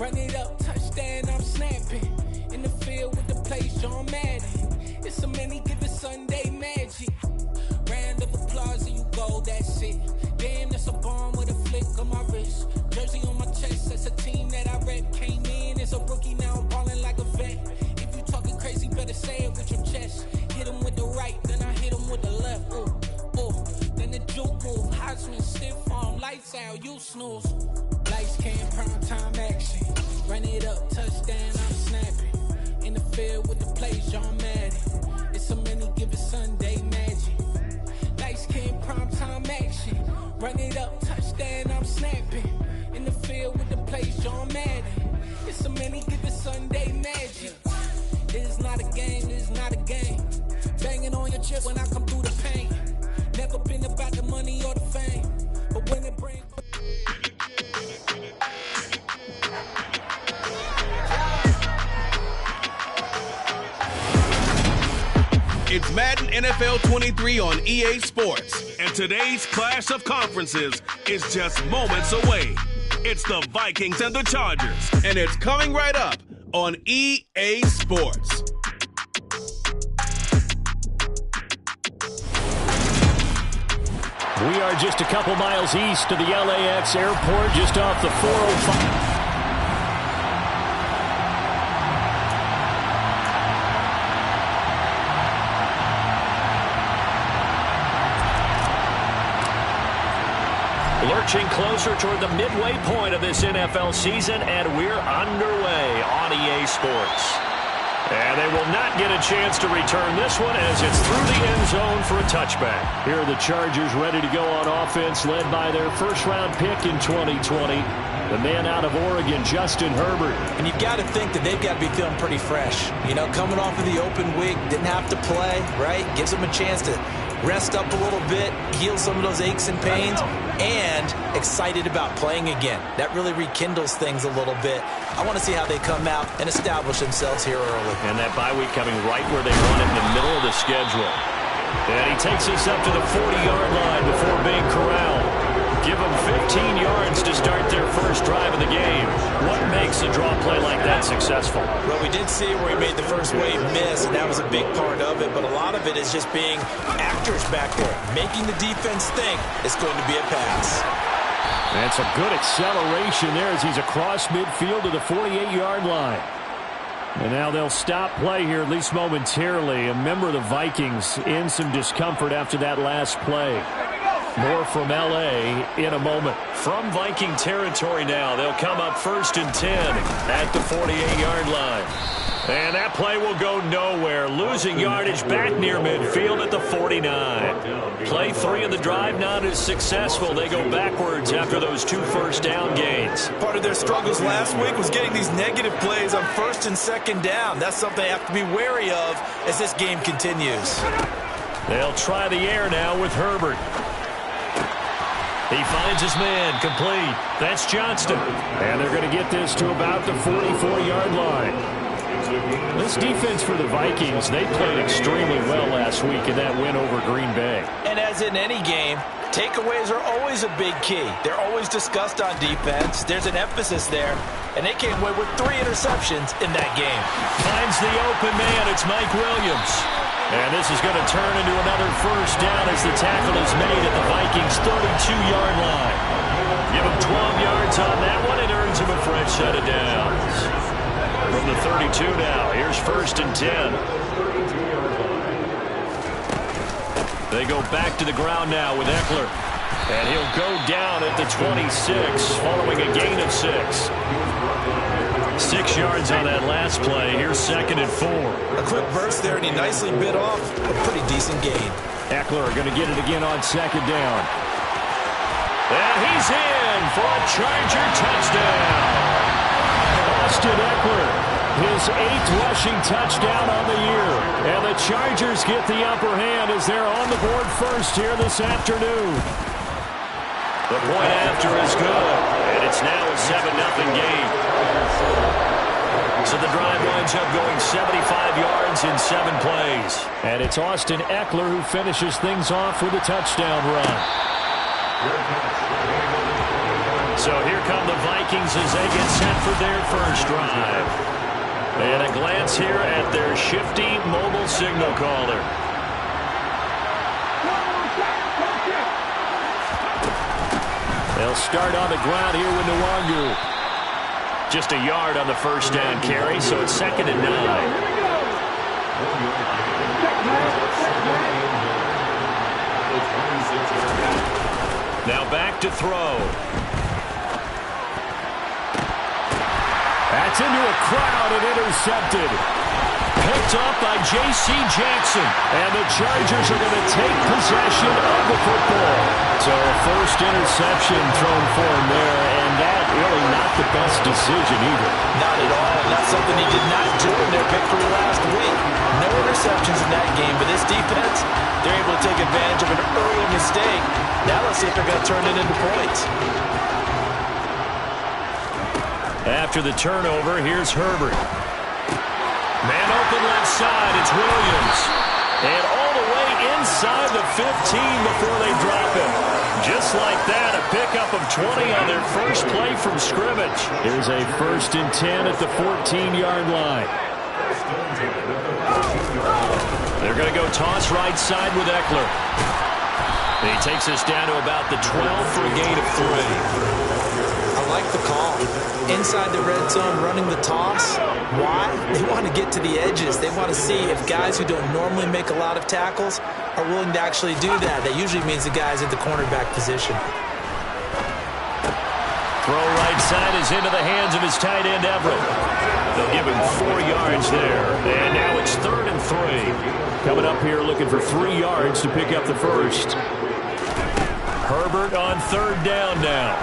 Run it up, touchdown, I'm snapping. In the field with the place, John Madden. It's so many, give it Sunday magic. Round of applause and you go, that's it. Damn, that's a bomb with a flick on my wrist. Jersey on my chest, that's a team that I rep. Came in as a rookie, now I'm ballin' like a vet. If you talking crazy, better say it with your chest. Hit him with the right, then I hit him with the left. Ooh, ooh. Then the juke move, Heisman, stiff arm, lights out, you snooze. Lights came, prime time action. Run it up, touchdown, I'm snapping. In the field with the plays, John Madden. It's so many, give it Sunday magic. Lights came, prime time action. Run it up, touchdown, I'm snapping. In the field with the plays, John Madden. It's so many, give it Sunday magic. This is not a game, this is not a game. Banging on your chest when I come through the pain. Never been about the money or the fame, but when it brings... It's Madden NFL 23 on EA Sports, and today's clash of conferences is just moments away. It's the Vikings and the Chargers, and it's coming right up on EA Sports. We are just a couple miles east of the LAX airport, just off the 405. Lurching closer toward the midway point of this NFL season, and we're underway on EA Sports. And they will not get a chance to return this one as it's through the end zone for a touchback. Here are the Chargers ready to go on offense, led by their first-round pick in 2020, the man out of Oregon, Justin Herbert. And you've got to think that they've got to be feeling pretty fresh. You know, coming off of the open week, didn't have to play, right? Gives them a chance to rest up a little bit, heal some of those aches and pains, and excited about playing again. That really rekindles things a little bit. I want to see how they come out and establish themselves here early. And that bye week coming right where they want it in the middle of the schedule. And he takes us up to the 40-yard line before being corralled. Give them 15 yards to start their first drive of the game. What makes a draw play like that successful? Well, we did see where he made the first wave miss, and that was a big part of it. But a lot of it is just being actors back there, making the defense think it's going to be a pass. That's a good acceleration there as he's across midfield to the 48-yard line. And now they'll stop play here, at least momentarily. A member of the Vikings in some discomfort after that last play. More from L.A. in a moment. From Viking territory now, they'll come up 1st and 10 at the 48-yard line. And that play will go nowhere. Losing yardage back near midfield at the 49. Play 3 of the drive not as successful. They go backwards after those 2 first down gains. Part of their struggles last week was getting these negative plays on 1st and 2nd down. That's something they have to be wary of as this game continues. They'll try the air now with Herbert. He finds his man, complete. That's Johnston. And they're going to get this to about the 44-yard line. This defense for the Vikings, they played extremely well last week in that win over Green Bay. And as in any game, takeaways are always a big key. They're always discussed on defense. There's an emphasis there. And they came away with 3 interceptions in that game. Finds the open man. It's Mike Williams. And this is going to turn into another first down as the tackle is made at the Vikings' 32-yard line. Give him 12 yards on that one. It earns him a fresh set of downs. From the 32 now, here's 1st and 10. They go back to the ground now with Eckler. And he'll go down at the 26 following a gain of 6. 6 yards on that last play. Here's 2nd and 4. A quick burst there, and he nicely bit off a pretty decent gain. Eckler going to get it again on 2nd down. And he's in for a Charger touchdown. Austin Eckler, his 8th rushing touchdown on the year. And the Chargers get the upper hand as they're on the board first here this afternoon. The point after is good, and it's now a 7-0 game. So the drive winds up going 75 yards in 7 plays. And it's Austin Eckler who finishes things off with a touchdown run. So here come the Vikings as they get set for their first drive. And a glance here at their shifty mobile signal caller. They'll start on the ground here with Nwangu. Just a yard on the first down carry, so it's 2nd and 9. Now back to throw. That's into a crowd and intercepted. Picked up by J.C. Jackson. And the Chargers are going to take possession of the football. So a first interception thrown for him there, and that really not the best decision either. Not at all. That's something he did not do in their victory last week. No interceptions in that game, but this defense, they're able to take advantage of an early mistake. Now let's see if they're going to turn it into points. After the turnover, here's Herbert. Man open left side, it's Williams. And all the way inside the 15 before they drop him. Just like that, a pickup of 20 on their first play from scrimmage. Here's a 1st and 10 at the 14-yard line. They're going to go toss right side with Eckler. He takes us down to about the 12 for a gain of 3. I like the call. Inside the red zone, running the toss. Why? They want to get to the edges. They want to see if guys who don't normally make a lot of tackles are willing to actually do that. That usually means the guy's at the cornerback position. Throw right side is into the hands of his tight end, Everett. They'll give him 4 yards there. And now it's 3rd and 3. Coming up here looking for 3 yards to pick up the first. Herbert on 3rd down now.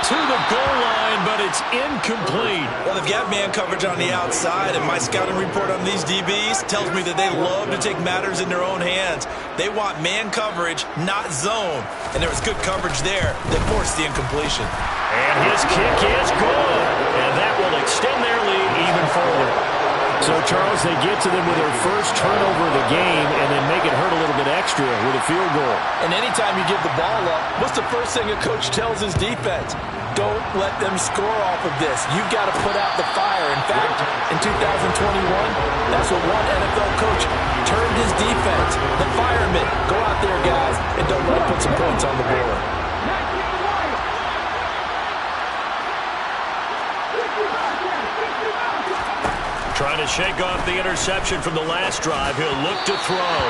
To the goal line, but it's incomplete. Well, they've got man coverage on the outside, and my scouting report on these DBs tells me that they love to take matters in their own hands. They want man coverage, not zone. And there was good coverage there that forced the incompletion. And his kick is good. And that will extend their lead even further. So, Charles, they get to them with their first turnover of the game and then make it hurt a little bit extra with a field goal. And anytime you give the ball up, what's the first thing a coach tells his defense? Don't let them score off of this. You've got to put out the fire. In fact, in 2021, that's what one NFL coach termed his defense. The firemen. Go out there, guys, and don't let them put some points on the board. Trying to shake off the interception from the last drive. He'll look to throw.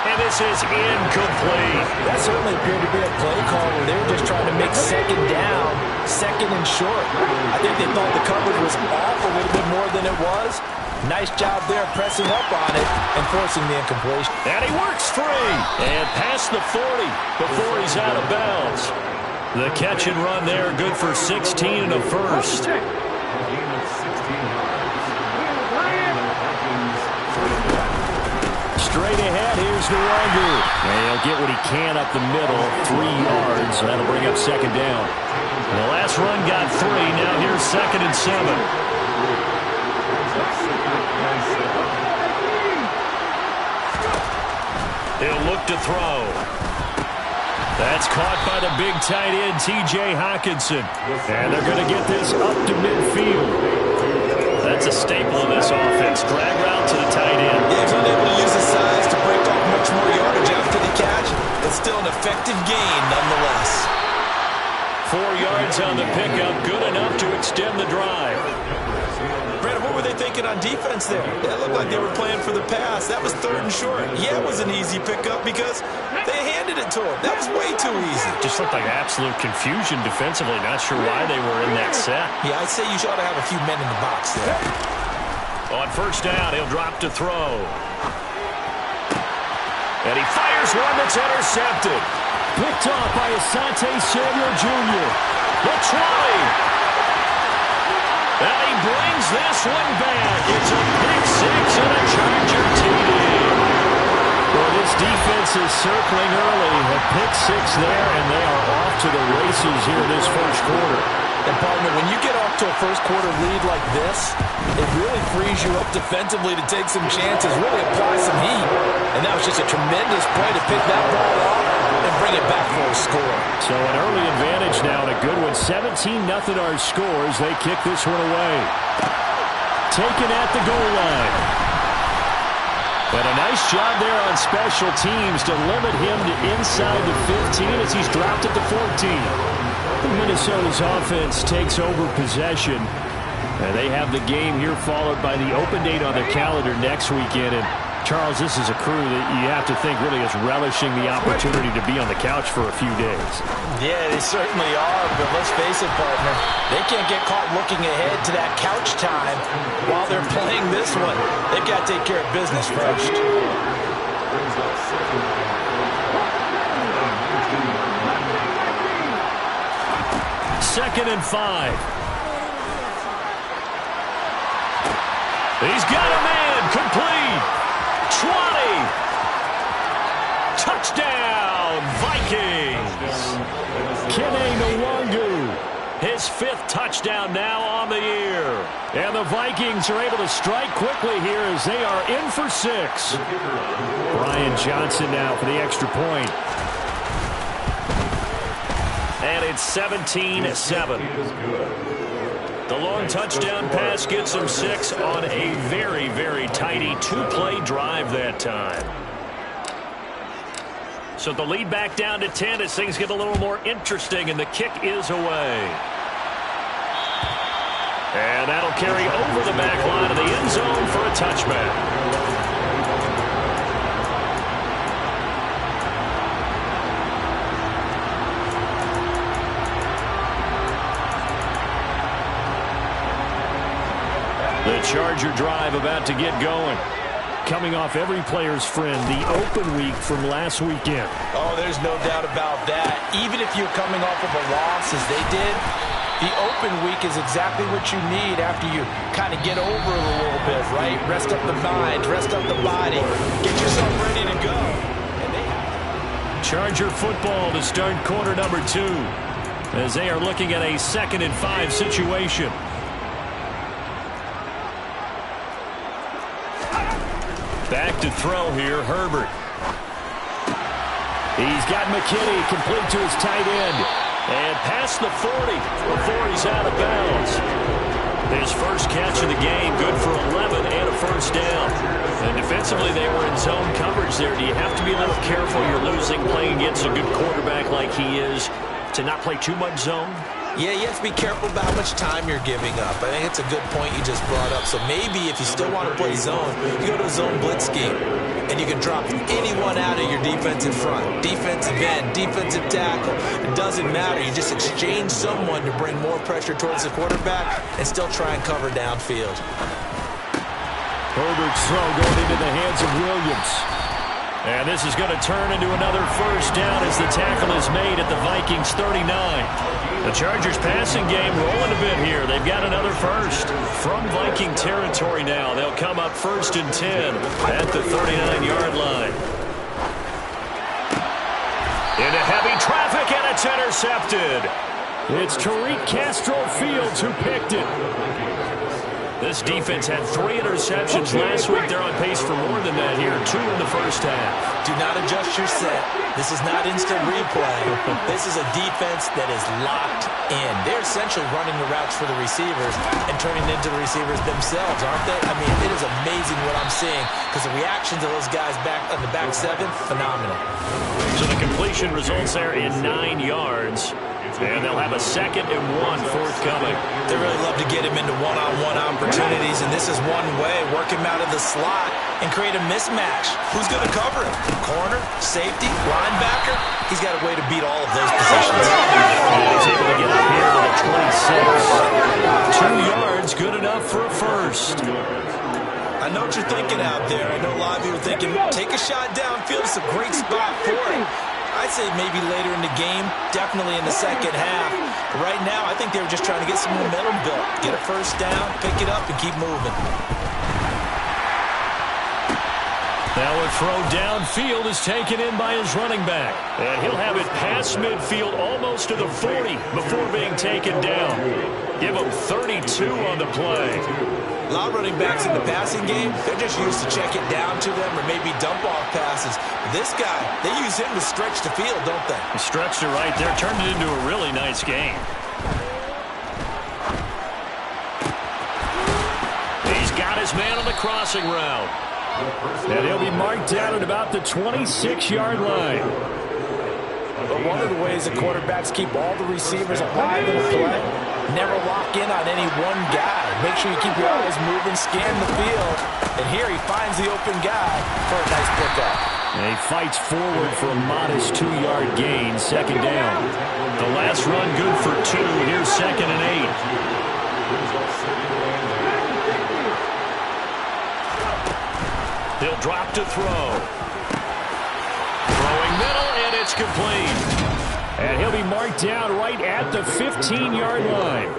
And this is incomplete. That certainly appeared to be a play call where they were just trying to make 2nd down, 2nd and short. I think they thought the coverage was off a little bit more than it was. Nice job there pressing up on it and forcing the incompletion. And he works free. And past the 40 before he's out of bounds. The catch and run there, good for 16 and a first. Straight ahead, here's Nwangu. And he'll get what he can up the middle, 3 yards. That'll bring up 2nd down. And the last run got 3. Now here's 2nd and 7. He'll look to throw. That's caught by the big tight end, T.J. Hockenson. And they're going to get this up to midfield. That's a staple of this offense. Drag route to the tight end. Yeah, he's unable to use his size to break off much more yardage after the catch, but still an effective gain nonetheless. 4 yards on the pickup, good enough to extend the drive. Brandon, what were they thinking on defense there? It looked like they were playing for the pass. That was 3rd and short. Yeah, it was an easy pickup because they handed it to him. That was way too easy. Just looked like absolute confusion defensively. Not sure why they were in that set. Yeah, I'd say you ought to have a few men in the box there. On 1st down, he'll drop to throw. And he fires one that's intercepted. Picked off by Asante Samuel Jr. The 20. And he brings this one back. It's a pick 6 and a Charger TD. Well, this defense is circling early. A pick 6 there, and they are off to the races here this first quarter. And, partner, when you get off to a first-quarter lead like this, it really frees you up defensively to take some chances, really apply some heat. And that was just a tremendous play to pick that ball off and bring it back for a score. So an early advantage now and a good one. 17-0 our scores. They kick this one away. Taken at the goal line. And a nice job there on special teams to limit him to inside the 15 as he's dropped at the 14. Minnesota's offense takes over possession. And they have the game here followed by the open date on their calendar next weekend. And Charles, this is a crew that you have to think really is relishing the opportunity to be on the couch for a few days. Yeah, they certainly are, but let's face it, partner. They can't get caught looking ahead to that couch time while they're playing this one. They've got to take care of business first. Second and 5. He's got a man, complete, 20, touchdown, Vikings. Kene Nwangu, his 5th touchdown now on the year. And the Vikings are able to strike quickly here as they are in for 6. Brian Johnson now for the extra point. And it's 17-7. The long touchdown pass gets them 6 on a very, very tidy 2-play drive that time. So the lead back down to 10 as things get a little more interesting, and the kick is away. And that'll carry over the back line of the end zone for a touchback. The Charger drive about to get going. Coming off every player's friend, the open week from last weekend. Oh, there's no doubt about that. Even if you're coming off of a loss as they did, the open week is exactly what you need after you kind of get over it a little bit, right? Rest up the mind, rest up the body, get yourself ready to go. Charger football to start quarter number 2 as they are looking at a 2nd and 5 situation. Back to throw here, Herbert. He's got McKinney complete to his tight end. And past the 40 before he's out of bounds. His first catch of the game, good for 11 and a first down. And defensively, they were in zone coverage there. Do you have to be a little careful you're losing playing against a good quarterback like he is to not play too much zone? Yeah, you have to be careful about how much time you're giving up. I think it's a good point you just brought up. So maybe if you still want to play zone, you go to a zone blitz scheme. And you can drop anyone out of your defensive front. Defensive end, defensive tackle. It doesn't matter. You just exchange someone to bring more pressure towards the quarterback and still try and cover downfield. Herbert's throw going into the hands of Williams. And this is going to turn into another first down as the tackle is made at the Vikings 39. The Chargers passing game rolling a bit here. They've got another first. From Viking territory now, they'll come up 1st and 10 at the 39-yard line. Into heavy traffic, and it's intercepted. It's Tariq Castro-Fields who picked it. This defense had 3 interceptions last week. They're on pace for more than that here. 2 in the first half. Do not adjust your set. This is not instant replay. This is a defense that is locked in. They're essentially running the routes for the receivers and turning into the receivers themselves, aren't they? I mean, it is amazing what I'm seeing because the reactions of those guys back on the back 7, phenomenal. So the completion results there in 9 yards. And they'll have a 2nd and 1 forthcoming. They really love to get him into one-on-one opportunities, and this is one way. Work him out of the slot and create a mismatch. Who's going to cover him? Corner, safety, linebacker? He's got a way to beat all of those positions. He's able to get up here to the 26. 2 yards, good enough for a first. I know what you're thinking out there. I know a lot of you are thinking, take a shot downfield. It's a great spot for it. I'd say maybe later in the game, definitely in the second half. But right now, I think they were just trying to get some momentum built. Get a first down, pick it up, and keep moving. Now a throw downfield is taken in by his running back. And he'll have it past midfield almost to the 40 before being taken down. Give him 32 on the play. A lot of running backs in the passing game, they're just used to check it down to them or maybe dump-off passes. This guy, they use him to stretch the field, don't they? He stretched it right there, turned it into a really nice game. He's got his man on the crossing route. And he'll be marked down at about the 26-yard line. But one of the ways the quarterbacks keep all the receivers alive in a play, never lock in on any one guy. Make sure you keep your eyes moving, scan the field. And here he finds the open guy for a nice pickup. And he fights forward for a modest 2-yard gain, second down. The last run good for 2. Here's 2nd and 8. He'll drop to throw. Throwing middle, and it's complete. And he'll be marked down right at the 15-yard line.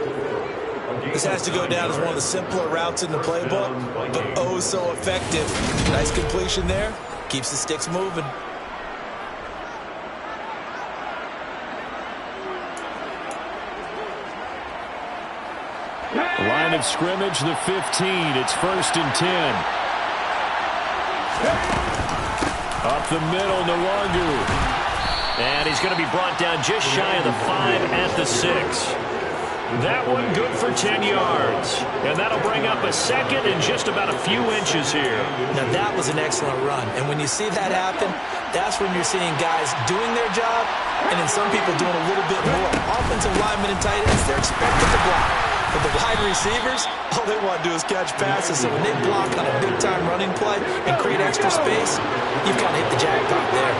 This has to go down as one of the simpler routes in the playbook, but oh so effective. Nice completion there. Keeps the sticks moving. Line of scrimmage, the 15. It's 1st and 10. Up the middle, Nwangu. And he's going to be brought down just shy of the 5 at the 6. That one good for 10 yards. And that'll bring up a second and just about a few inches here. Now that was an excellent run. And when you see that happen, that's when you're seeing guys doing their job and then some people doing a little bit more. Offensive linemen and tight ends, they're expected to block. But the wide receivers, all they want to do is catch passes. So when they block on a big-time running play and create extra space, you've got to hit the jackpot there.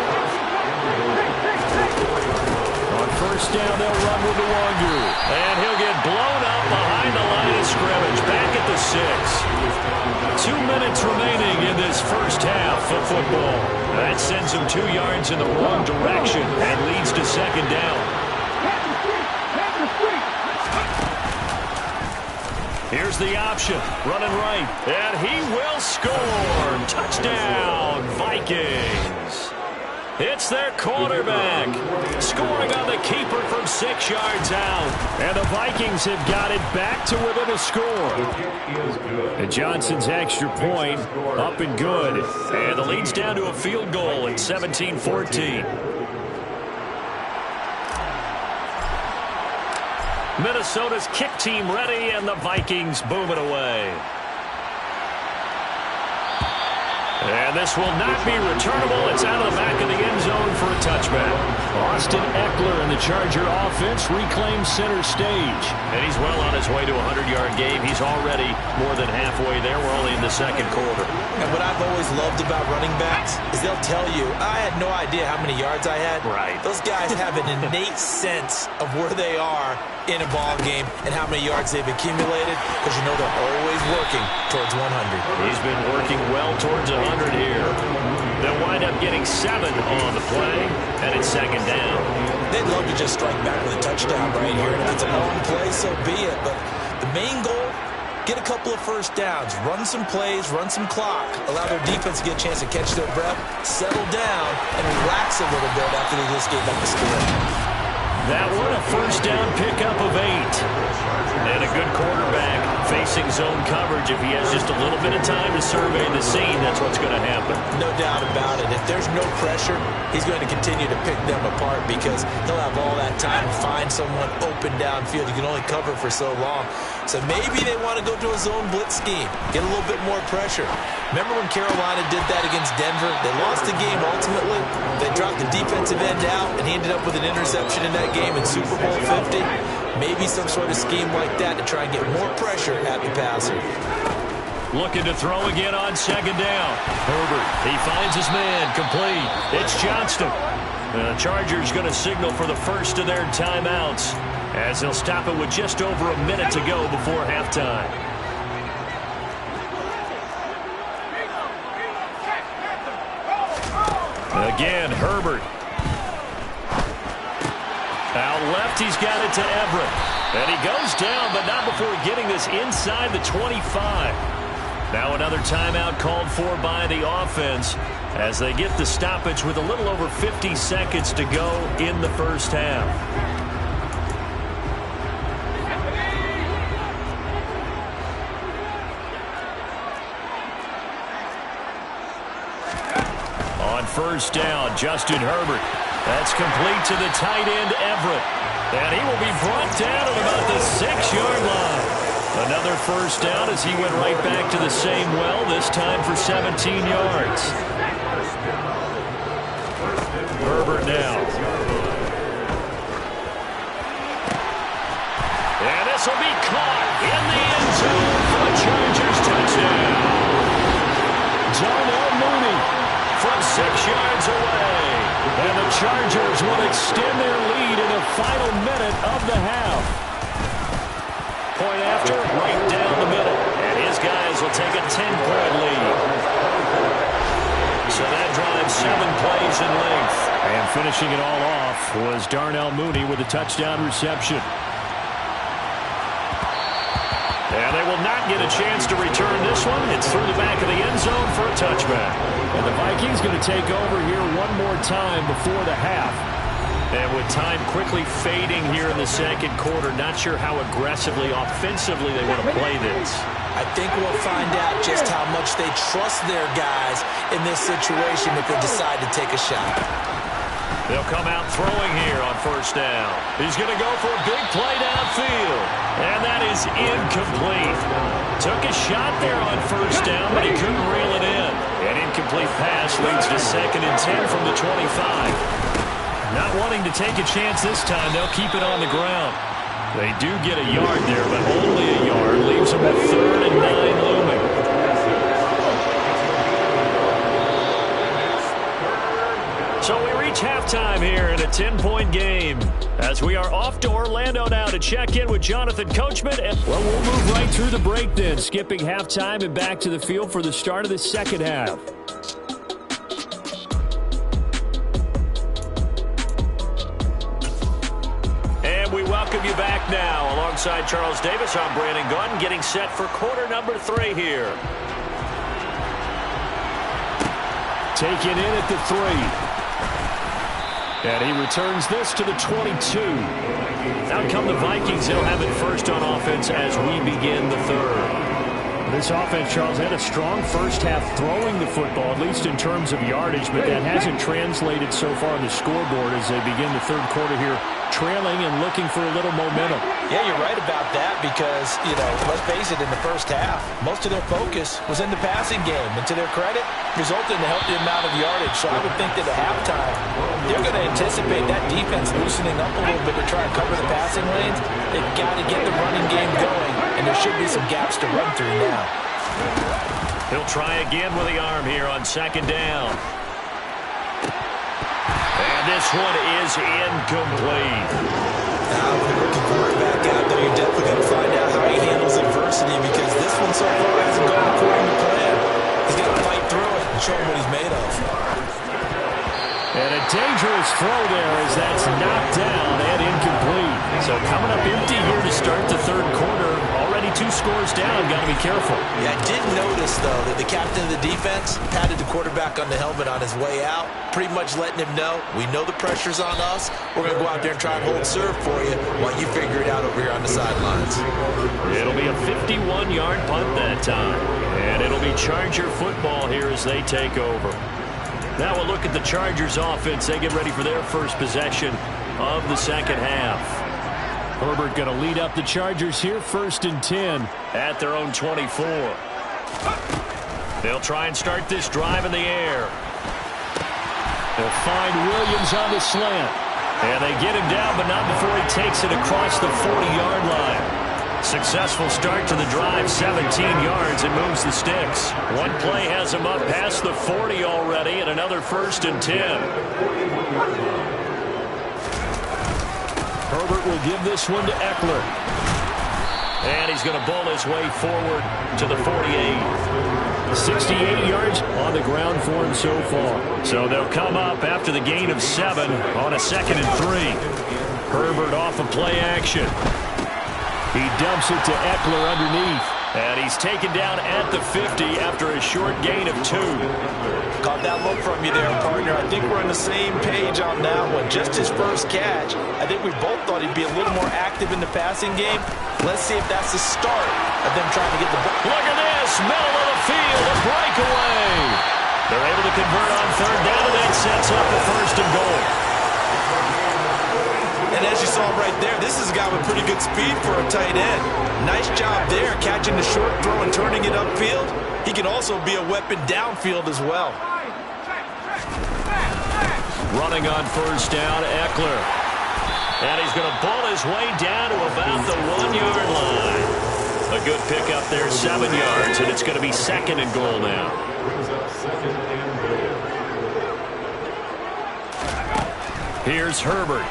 On 1st down, they'll run with Nwangu. And he'll get blown up behind the line of scrimmage. Back at the 6. 2 minutes remaining in this first half of football. That sends him 2 yards in the wrong direction and leads to 2nd down. Here's the option, running right, and he will score. Touchdown, Vikings. It's their quarterback, scoring on the keeper from 6 yards out. And the Vikings have got it back to within a score. And Johnson's extra point, up and good. And the lead's down to a field goal at 17-14. Minnesota's kick team ready, and the Vikings boom it away. And this will not be returnable. It's out of the back of the end zone for a touchback. Austin Eckler and the Charger offense reclaims center stage. And he's well on his way to a 100-yard game. He's already more than halfway there. We're only in the second quarter. And what I've always loved about running backs is they'll tell you, I had no idea how many yards I had. Right. Those guys have an innate sense of where they are in a ball game and how many yards they've accumulated, because you know they're always working towards 100. He's been working well towards 100 here. They'll wind up getting 7 on the play, and it's 2nd down. They'd love to just strike back with a touchdown right here. And if it's a long play, so be it. But the main goal, get a couple of first downs, run some plays, run some clock, allow their defense to get a chance to catch their breath, settle down, and relax a little bit after they just gave up the score. That one a first down pickup of 8. And a good quarterback facing zone coverage. If he has just a little bit of time to survey the scene, that's what's going to happen. No doubt about it. If there's no pressure, he's going to continue to pick them apart because he'll have all that time to find someone open downfield. You can only cover for so long. So maybe they want to go to a zone blitz scheme, get a little bit more pressure. Remember when Carolina did that against Denver? They lost the game ultimately. They dropped the defensive end out, and he ended up with an interception in that game in Super Bowl 50. Maybe some sort of scheme like that to try and get more pressure at the passer. Looking to throw again on 2nd down. Herbert, he finds his man, complete. It's Johnston. The Chargers going to signal for the first of their timeouts as they'll stop it with just over a minute to go before halftime. Again, Herbert. Out left, he's got it to Everett. And he goes down, but not before getting this inside the 25. Now another timeout called for by the offense as they get the stoppage with a little over 50 seconds to go in the first half. first down. Justin Herbert. That's complete to the tight end, Everett. And he will be brought down at about the 6-yard line. Another first down as he went right back to the same well, this time for 17 yards. Herbert now. And this will be caught in the end zone for a Chargers touchdown. Darnell Mooney from 6 yards away. And the Chargers will extend their lead in the final minute of the half. Point after, right down the middle. And his guys will take a 10-point lead. So that drives 7 plays in length. And finishing it all off was Darnell Mooney with a touchdown reception. And they will not get a chance to return this one. It's through the back of the end zone for a touchback. And the Vikings going to take over here one more time before the half. And with time quickly fading here in the second quarter, not sure how aggressively, offensively they want to play this. I think we'll find out just how much they trust their guys in this situation if they decide to take a shot. They'll come out throwing here on first down. He's going to go for a big play downfield. And that is incomplete. Took a shot there on first down, but he couldn't reel it in. An incomplete pass leads to 2nd and 10 from the 25. Not wanting to take a chance this time, they'll keep it on the ground. They do get a yard there, but only a yard. Leaves them with 3rd and 9 looming. So we reach halftime here in a 10-point game as we are off to Orlando now to check in with Jonathan Coachman. Well, we'll move right through the break then, skipping halftime and back to the field for the start of the second half. And we welcome you back now. Alongside Charles Davis, I'm Brandon Gaudin, getting set for quarter number 3 here. Taken in at the 3. And he returns this to the 22. Out come the Vikings. They'll have it first on offense as we begin the third. This offense, Charles, had a strong first half throwing the football, at least in terms of yardage, but that hasn't translated so far on the scoreboard as they begin the third quarter here, trailing and looking for a little momentum. Yeah, you're right about that because, let's face it, in the first half, most of their focus was in the passing game. And to their credit, resulted in a healthy amount of yardage. So I would think that at halftime, they're going to anticipate that defense loosening up a little bit to try and cover the passing lanes. They've got to get the running game going, and there should be some gaps to run through now. He'll try again with the arm here on 2nd down. And this one is incomplete. Now, with the rookie quarterback out there, you're definitely going to find out how he handles adversity because this one so far hasn't gone according to plan. He's got to fight through it and show him what he's made of. And a dangerous throw there as that's knocked down and incomplete. So coming up empty here to start the third quarter. Already 2 scores down. Got to be careful. Yeah, I did notice, though, that the captain of the defense patted the quarterback on the helmet on his way out, pretty much letting him know, we know the pressure's on us. We're going to go out there and try and hold serve for you while you figure it out over here on the sidelines. It'll be a 51-yard punt that time. And it'll be Charger football here as they take over. Now we'll look at the Chargers offense. They get ready for their first possession of the second half. Herbert going to lead up the Chargers here, 1st and 10 at their own 24. They'll try and start this drive in the air. They'll find Williams on the slant. And they get him down, but not before he takes it across the 40-yard line. Successful start to the drive, 17 yards, and moves the sticks. One play has him up past the 40 already, and another 1st and 10. Herbert will give this one to Eckler. And he's going to bowl his way forward to the 48. 68 yards on the ground for him so far. So they'll come up after the gain of 7 on a 2nd and 3. Herbert off of play action. He dumps it to Eckler underneath. And he's taken down at the 50 after a short gain of 2. Caught that look from you there, partner. I think we're on the same page on that one. Just his first catch. I think we both thought he'd be a little more active in the passing game. Let's see if that's the start of them trying to get the ball. Look at this. Middle of the field. A breakaway. They're able to convert on third down, and that sets up the first and goal. And as you saw right there, this is a guy with pretty good speed for a tight end. Nice job there, catching the short throw and turning it upfield. He can also be a weapon downfield as well. Running on first down, Eckler. And he's going to ball his way down to about the 1-yard line. A good pickup there, 7 yards, and it's going to be second and goal now. Here's Herbert.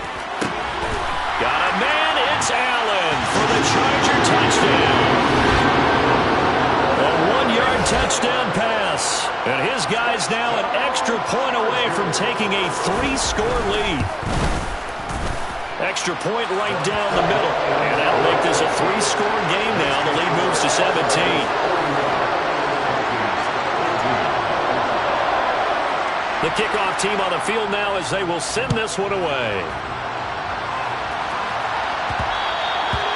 Got a man, it's Allen for the Charger touchdown. A 1-yard touchdown pass. And his guy's now an extra point away from taking a 3-score lead. Extra point right down the middle. And that'll make this a 3-score game now. The lead moves to 17. The kickoff team on the field now as they will send this one away.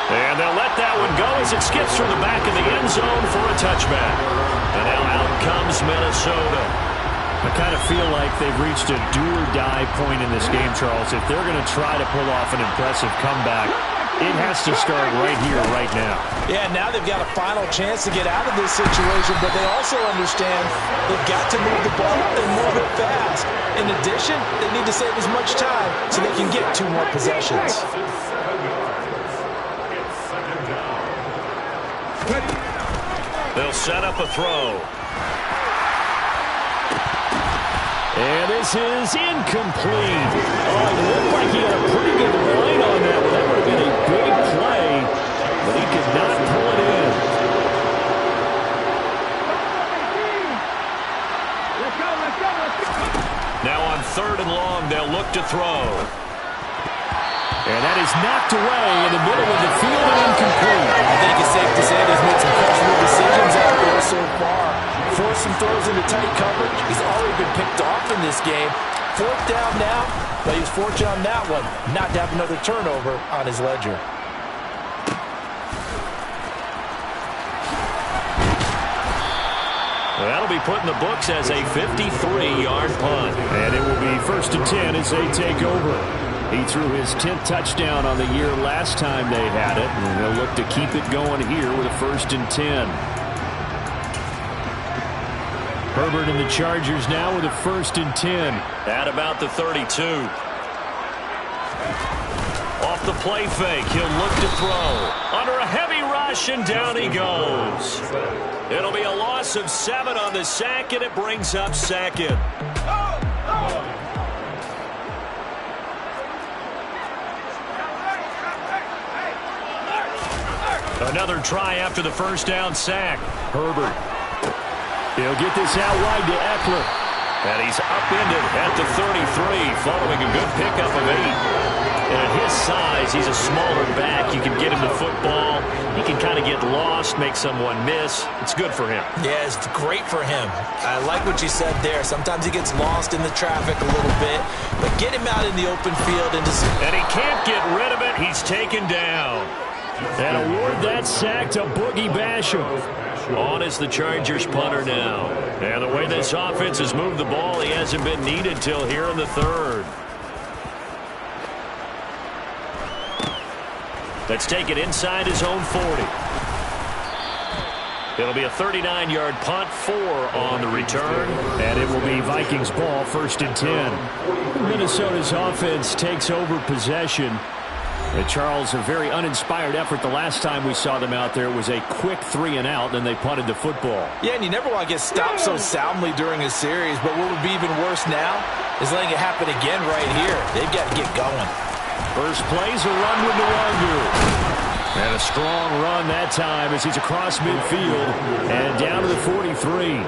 And they'll let that one go as it skips through the back of the end zone for a touchback. And now out comes Minnesota. I kind of feel like they've reached a do-or-die point in this game, Charles. If they're going to try to pull off an impressive comeback, it has to start right here, right now. Yeah, now they've got a final chance to get out of this situation, but they also understand they've got to move the ball and move it fast. In addition, they need to save as much time so they can get 2 more possessions. They'll set up a throw. And this is incomplete. Oh, it looked like he had a pretty good line on that one. That would have been a big play, but he could not pull it in. Now on third and long, they'll look to throw. And that is knocked away in the middle of the field and incomplete. I think it's safe to say they've made some questionable decisions out there so far. Forced some throws into tight coverage. He's already been picked off in this game. 4th down now, but he was fortunate on that one not to have another turnover on his ledger. Well, that'll be put in the books as a 53-yard punt. And it will be 1st and 10 as they take over. He threw his 10th touchdown on the year last time they had it, and they'll look to keep it going here with a 1st and 10. Herbert and the Chargers now with a 1st and 10 at about the 32. Off the play fake, he'll look to throw. Under a heavy rush, and down he goes. It'll be a loss of 7 on the sack, and it brings up second. Another try after the first down sack. Herbert. He'll get this out wide to Eckler. And he's upended at the 33, following a good pickup of 8. And at his size, he's a smaller back. You can get him the football. He can kind of get lost, make someone miss. It's good for him. Yeah, it's great for him. I like what you said there. Sometimes he gets lost in the traffic a little bit. But get him out in the open field. And he can't get rid of it. He's taken down. And award that sack to Boogie Basham. On is the Chargers punter now. And the way this offense has moved the ball, he hasn't been needed till here in the 3rd. Let's take it inside his own 40. It'll be a 39-yard punt, 4 on the return. And it will be Vikings ball, 1st and 10. Minnesota's offense takes over possession. Charles, a very uninspired effort. The last time we saw them out there was a quick 3-and-out, then they punted the football. Yeah, and you never want to get stopped so soundly during a series, but what would be even worse now is letting it happen again right here. They've got to get going. First play's a run with Nwangu. And a strong run that time as he's across midfield and down to the 43.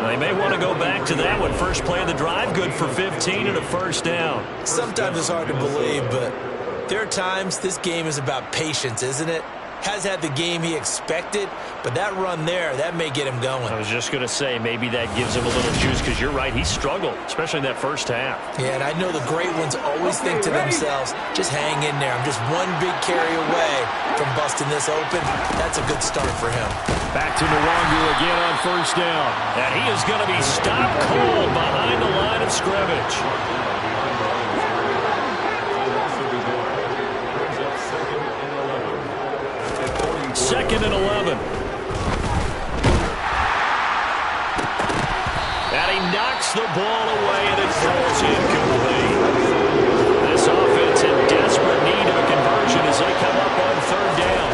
They may want to go back to that one. First play of the drive, good for 15 and a 1st down. Sometimes it's hard to believe, but there are times this game is about patience, isn't it? has had the game he expected, but that run there, that may get him going. I was just going to say, maybe that gives him a little juice, because you're right, he struggled, especially in that first half. Yeah, and I know the great ones always think to themselves, just hang in there. I'm just one big carry away from busting this open. That's a good start for him. Back to Nwangu again on first down. And he is going to be stopped cold behind the line of scrimmage. Second and 11. And he knocks the ball away, and it falls incomplete. This offense in desperate need of a conversion as they come up on third down.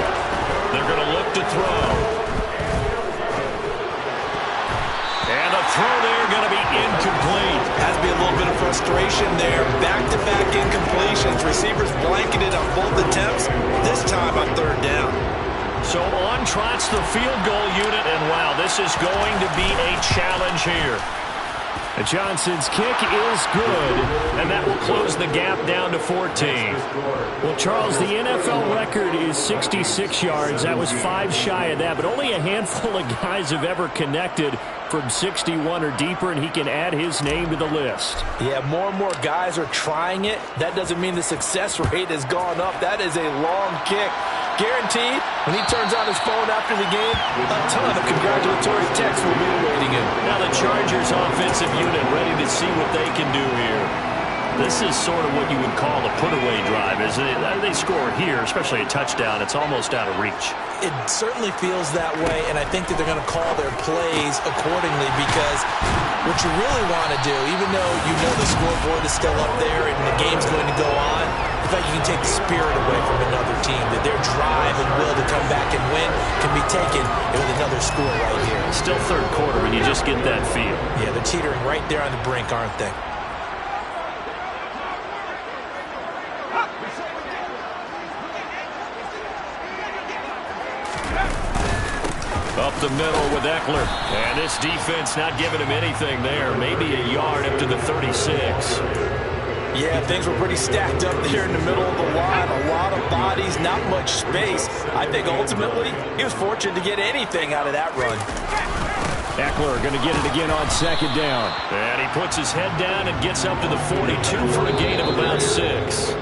They're going to look to throw. And the throw there going to be incomplete. Has to be a little bit of frustration there. Back-to-back incompletions. Receivers blanketed on both attempts, this time on third down. So on trots the field goal unit, and wow, this is going to be a challenge here. And Johnson's kick is good, and that will close the gap down to 14. Well, Charles, the NFL record is 66 yards. That was 5 shy of that, but only a handful of guys have ever connected from 61 or deeper, and he can add his name to the list. Yeah, more and more guys are trying it. That doesn't mean the success rate has gone up. That is a long kick. Guaranteed, when he turns on his phone after the game, a ton of congratulatory texts will be awaiting him. Now the Chargers offensive unit ready to see what they can do here. This is sort of what you would call a put-away drive, isn't it? They score here, especially a touchdown. It's almost out of reach. It certainly feels that way, and I think that they're going to call their plays accordingly, because what you really want to do, even though you know the scoreboard is still up there and the game's going to go on, in fact, you can take the spirit away from another team, that their drive and will to come back and win can be taken with another score right here. Still third quarter, and you just get that feel. Yeah, they're teetering right there on the brink, aren't they? Up the middle with Eckler. And this defense not giving him anything there. Maybe a yard up to the 36. Yeah, things were pretty stacked up there in the middle of the line. A lot of bodies, not much space. I think ultimately he was fortunate to get anything out of that run. Eckler going to get it again on second down. And he puts his head down and gets up to the 42 for a gain of about 6.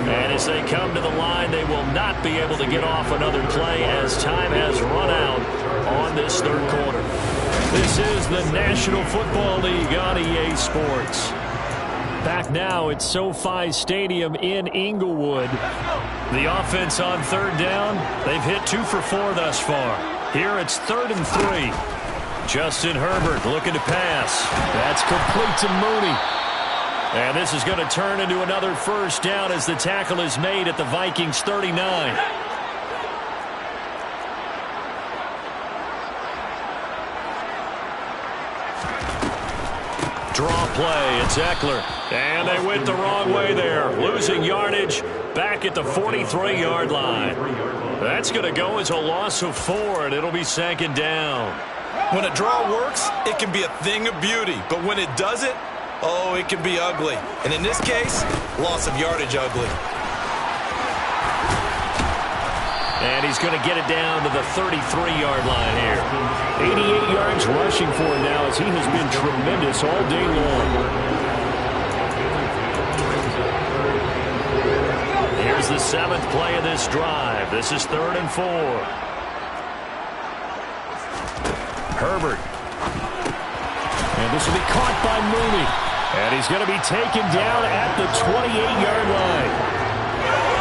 And as they come to the line, they will not be able to get off another play as time has run out on this third quarter. This is the National Football League on EA Sports. Back now at SoFi Stadium in Inglewood. The offense on third down, they've hit 2 for 4 thus far. Here it's 3rd and 3. Justin Herbert looking to pass. That's complete to Mooney. And this is going to turn into another first down as the tackle is made at the Vikings 39. Draw play, it's Eckler. And they went the wrong way there. Losing yardage back at the 43-yard line. That's going to go as a loss of 4, and it'll be 2nd down. When a draw works, it can be a thing of beauty. But when it doesn't, oh, it can be ugly. And in this case, loss of yardage ugly. And he's going to get it down to the 33-yard line here. 88 yards rushing for him now as he has been tremendous all day long. Here's the 7th play of this drive. This is 3rd and 4. Herbert. And this will be caught by Mooney. And he's going to be taken down at the 28-yard line.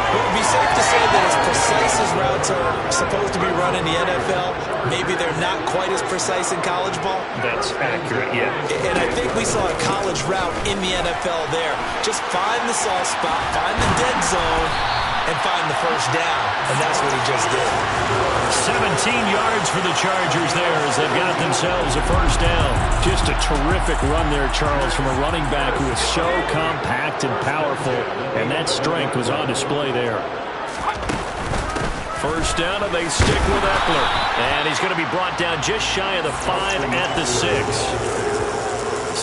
It would be safe to say that as precise as routes are supposed to be run in the NFL, maybe they're not quite as precise in college ball. That's accurate, yeah. And I think we saw a college route in the NFL there. Just find the soft spot, find the dead zone, and find the first down. And that's what he just did. 17 yards for the Chargers there as they've got themselves a first down. Just a terrific run there, Charles, from a running back who is so compact and powerful, and that strength was on display there. First down, and they stick with Eckler. And he's going to be brought down just shy of the 5 at the 6.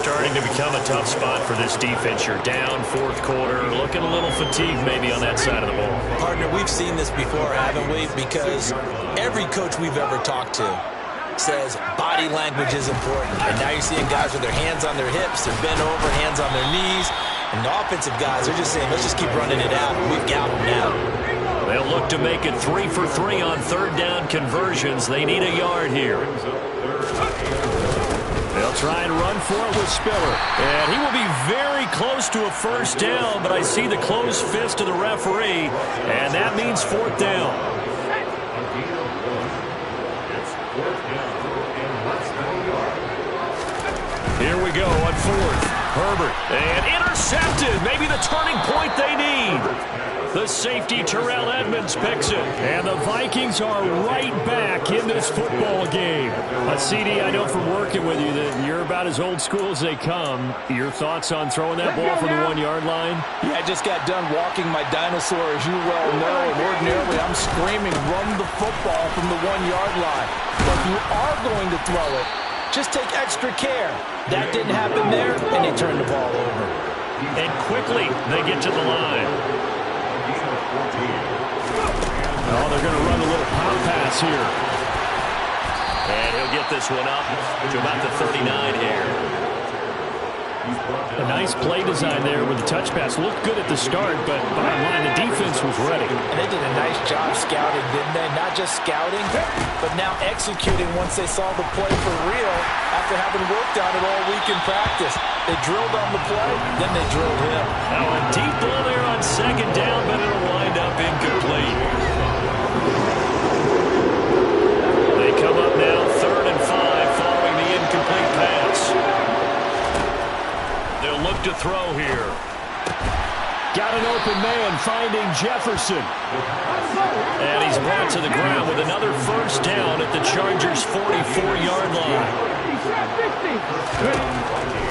starting to become a tough spot for this defense. You're down fourth quarter, looking a little fatigued maybe on that side of the ball. Partner, we've seen this before, haven't we? Because every coach we've ever talked to says body language is important. And now you're seeing guys with their hands on their hips, they're bent over, hands on their knees. And the offensive guys are just saying, let's just keep running it out. We've got them now. They'll look to make it 3 for 3 on third down conversions. They need a yard here. They'll try and run for it with Spiller. And he will be very close to a first down, but I see the closed fist of the referee, and that means fourth down. Here we go on fourth. Herbert, and intercepted. Maybe the turning point they need. The safety, Terrell Edmonds, picks it. And the Vikings are right back in this football game. CD, I know from working with you that you're about as old school as they come. Your thoughts on throwing that ball from the 1-yard line? Yeah, I just got done walking my dinosaur, as you well know. And ordinarily, I'm screaming, run the football from the 1-yard line. But if you are going to throw it, just take extra care. That didn't happen there, and they turned the ball over. And quickly, they get to the line. Oh, they're going to run a little pop pass here. And he'll get this one up to about the 39 here. A nice play design there with the touch pass. Looked good at the start, but bottom line, the defense was ready. And they did a nice job scouting, didn't they? Not just scouting, but now executing once they saw the play for real after having worked on it all week in practice. They drilled on the play, then they drilled him. Now a deep ball there on second down, but it'll wind up incomplete. They come up now 3rd and 5 following the incomplete pass. They'll look to throw here. Got an open man finding Jefferson. And he's brought to the ground with another first down at the Chargers' 44-yard line.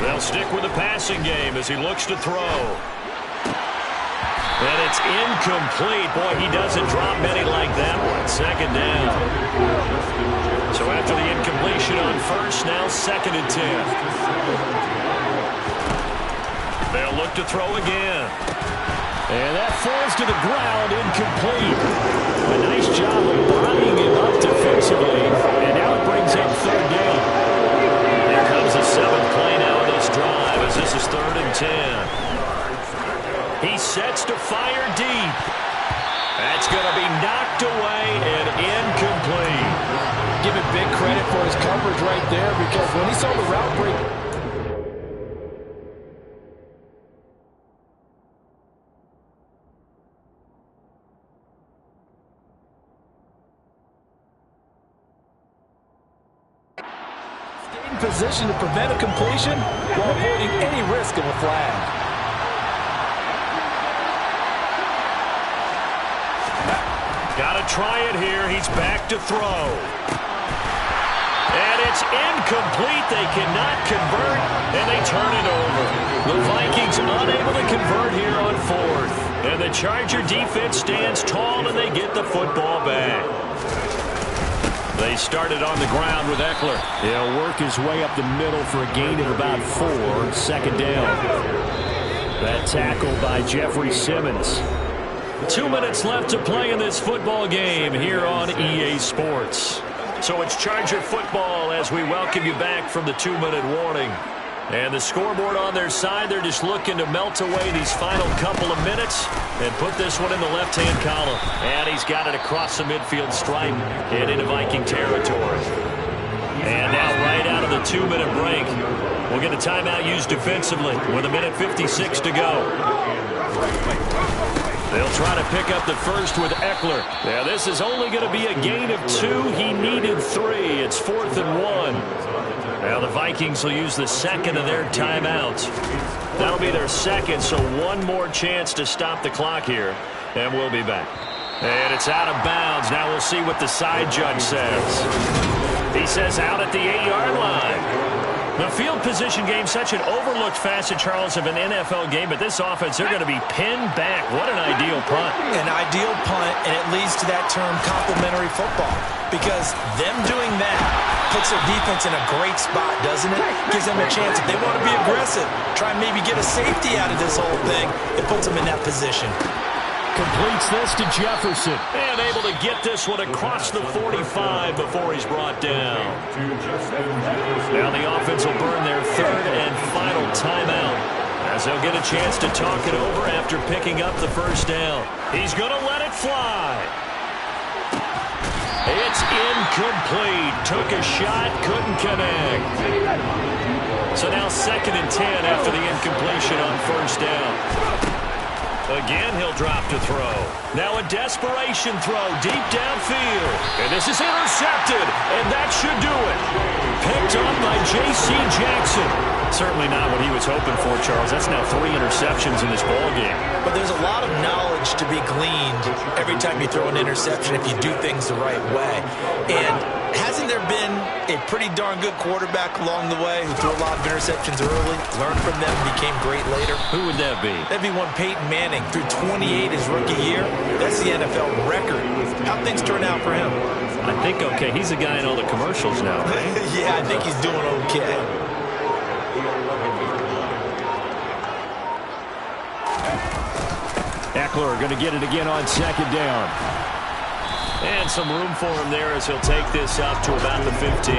They'll stick with the passing game as he looks to throw. And it's incomplete. Boy, he doesn't drop many like that one. Second down. So after the incompletion on first, now 2nd and 10. They'll look to throw again. And that falls to the ground, incomplete. A nice job of bodying him up defensively. And now it brings up 3rd down. Here comes the 7th play now of this drive as this is 3rd and 10. He sets to fire deep. That's going to be knocked away and incomplete. Give it big credit for his coverage right there, because when he saw the route break, position to prevent a completion while avoiding any risk of a flag. Got to try it here. He's back to throw. And it's incomplete. They cannot convert, and they turn it over. The Vikings unable to convert here on 4th. And the Charger defense stands tall, and they get the football back. They started on the ground with Eckler. He'll work his way up the middle for a gain of about 4. 2nd down. That tackle by Jeffrey Simmons. 2 minutes left to play in this football game here on EA Sports. So it's Charger football as we welcome you back from the 2-minute warning. And the scoreboard on their side, they're just looking to melt away these final couple of minutes and put this one in the left-hand column. And he's got it across the midfield stripe and into Viking territory. And now right out of the 2-minute break, we'll get a timeout used defensively with 1:56 to go. They'll try to pick up the first with Eckler. Now this is only going to be a gain of 2. He needed 3. It's 4th and 1. Now the Vikings will use the 2nd of their timeouts. That'll be their 2nd, so one more chance to stop the clock here. And we'll be back. And it's out of bounds. Now we'll see what the side judge says. He says out at the 8-yard line. The field position game, such an overlooked facet, Charles, of an NFL game, but this offense, they're going to be pinned back. What an ideal punt. An ideal punt, and it leads to that term, complementary football. because them doing that puts their defense in a great spot, doesn't it? Gives them a chance. If they want to be aggressive, try and maybe get a safety out of this whole thing, it puts them in that position. Completes this to Jefferson. And able to get this one across the 45 before he's brought down. Now the offense will burn their third and final timeout, as they'll get a chance to talk it over after picking up the first down. He's going to let it fly. It's incomplete. Took a shot, couldn't connect. So now 2nd and 10 after the incompletion on first down. Again, he'll drop to throw. Now a desperation throw deep downfield. And this is intercepted, and that should do it. Picked up by J.C. Jackson. Certainly not what he was hoping for, Charles. That's now 3 interceptions in this ballgame. But there's a lot of knowledge to be gleaned every time you throw an interception if you do things the right way. And hasn't there been a pretty darn good quarterback along the way who threw a lot of interceptions early, learned from them, became great later? Who would that be? That'd be one Peyton Manning. Threw 28 his rookie year. That's the NFL record. How'd things turn out for him? I think okay. He's the guy in all the commercials now, right? Yeah, I think he's doing okay. Eckler going to get it again on 2nd down. And some room for him there as he'll take this up to about the 15.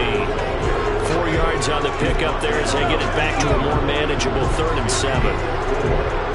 4 yards on the pickup there as they get it back to a more manageable 3rd and 7.